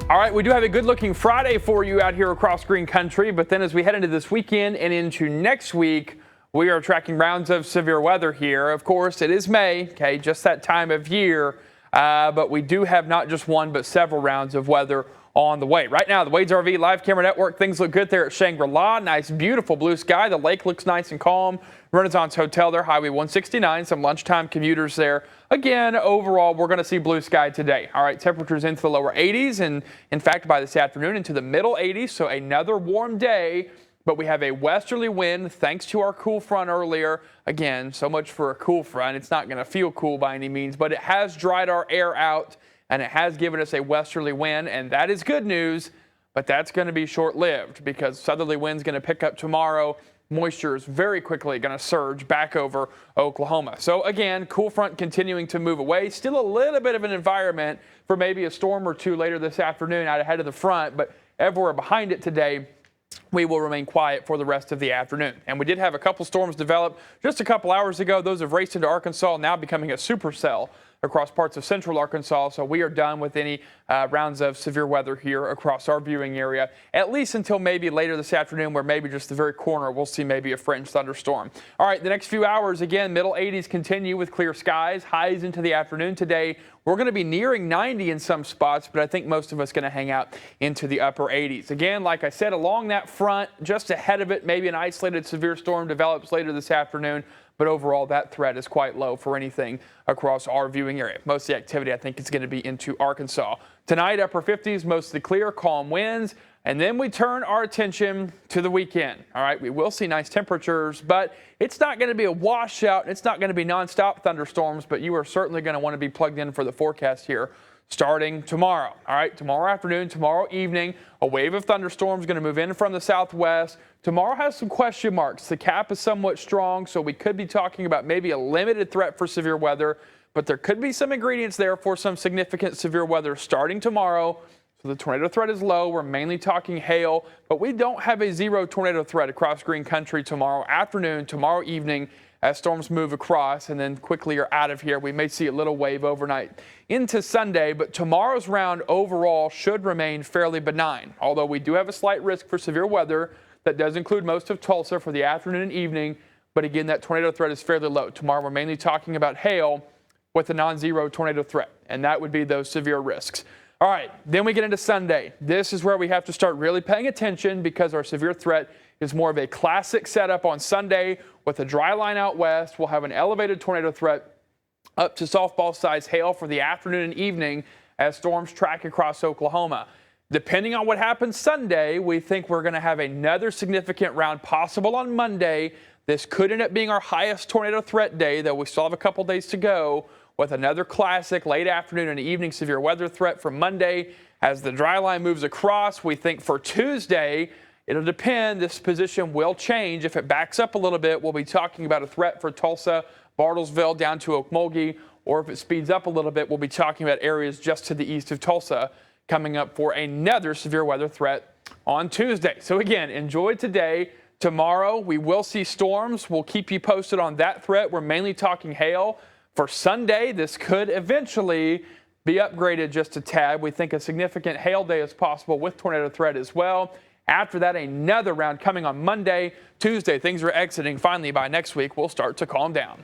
All right, we do have a good-looking Friday for you out here across Green Country, but then as we head into this weekend and into next week, we are tracking rounds of severe weather here. Of course, it is May, okay, just that time of year, but we do have not just one but several rounds of weather on the way. Right now, the Wade's RV Live Camera Network, things look good there at Shangri-La. Nice, beautiful blue sky. The lake looks nice and calm. Renaissance Hotel there, Highway 169, some lunchtime commuters there. Again, overall, we're going to see blue sky today. All right, temperatures into the lower 80s, and in fact, by this afternoon into the middle 80s, so another warm day. But we have a westerly wind thanks to our cool front earlier. Again, so much for a cool front. It's not going to feel cool by any means, but it has dried our air out, and it has given us a westerly wind, and that is good news, but that's going to be short-lived because southerly wind's going to pick up tomorrow. Moisture is very quickly going to surge back over Oklahoma. So again, cool front continuing to move away. Still a little bit of an environment for maybe a storm or two later this afternoon out ahead of the front, but everywhere behind it today, we will remain quiet for the rest of the afternoon. And we did have a couple storms develop just a couple hours ago. Those have raced into Arkansas, now becoming a supercell across parts of central Arkansas. So we are done with any rounds of severe weather here across our viewing area, at least until maybe later this afternoon, where maybe just the very corner we'll see maybe a fringe thunderstorm. All right, the next few hours, again, middle 80s continue with clear skies, highs into the afternoon today. We're going to be nearing 90 in some spots, but I think most of us going to hang out into the upper 80s. Again, like I said, along that front, just ahead of it, maybe an isolated severe storm develops later this afternoon. But overall, that threat is quite low for anything across our viewing area. Most of the activity, I think, is going to be into Arkansas. Tonight, upper 50s, mostly clear, calm winds. And then we turn our attention to the weekend. All right, we will see nice temperatures, but it's not going to be a washout. It's not going to be nonstop thunderstorms, but you are certainly going to want to be plugged in for the forecast here starting tomorrow. All right, tomorrow afternoon, tomorrow evening, a wave of thunderstorms going to move in from the southwest. Tomorrow has some question marks. The cap is somewhat strong, so we could be talking about maybe a limited threat for severe weather, but there could be some ingredients there for some significant severe weather starting tomorrow. So the tornado threat is low. We're mainly talking hail, but we don't have a zero tornado threat across Green Country tomorrow afternoon, tomorrow evening, as storms move across and then quickly are out of here. We may see a little wave overnight into Sunday, but tomorrow's round overall should remain fairly benign, although we do have a slight risk for severe weather. That does include most of Tulsa for the afternoon and evening, but again, that tornado threat is fairly low. Tomorrow we're mainly talking about hail with a non-zero tornado threat, and that would be those severe risks. All right, then we get into Sunday. This is where we have to start really paying attention because our severe threat is more of a classic setup on Sunday with a dry line out west. We'll have an elevated tornado threat up to softball size hail for the afternoon and evening as storms track across Oklahoma. Depending on what happens Sunday, we think we're going to have another significant round possible on Monday. This could end up being our highest tornado threat day, though we still have a couple days to go, with another classic late afternoon and evening severe weather threat for Monday. As the dry line moves across, we think for Tuesday, it'll depend. This position will change. If it backs up a little bit, we'll be talking about a threat for Tulsa, Bartlesville down to Okmulgee, or if it speeds up a little bit, we'll be talking about areas just to the east of Tulsa coming up for another severe weather threat on Tuesday. So again, enjoy today. Tomorrow, we will see storms. We'll keep you posted on that threat. We're mainly talking hail. For Sunday, this could eventually be upgraded just a tad. We think a significant hail day is possible with tornado threat as well. After that, another round coming on Monday. Tuesday, things are exiting. Finally, by next week, we'll start to calm down.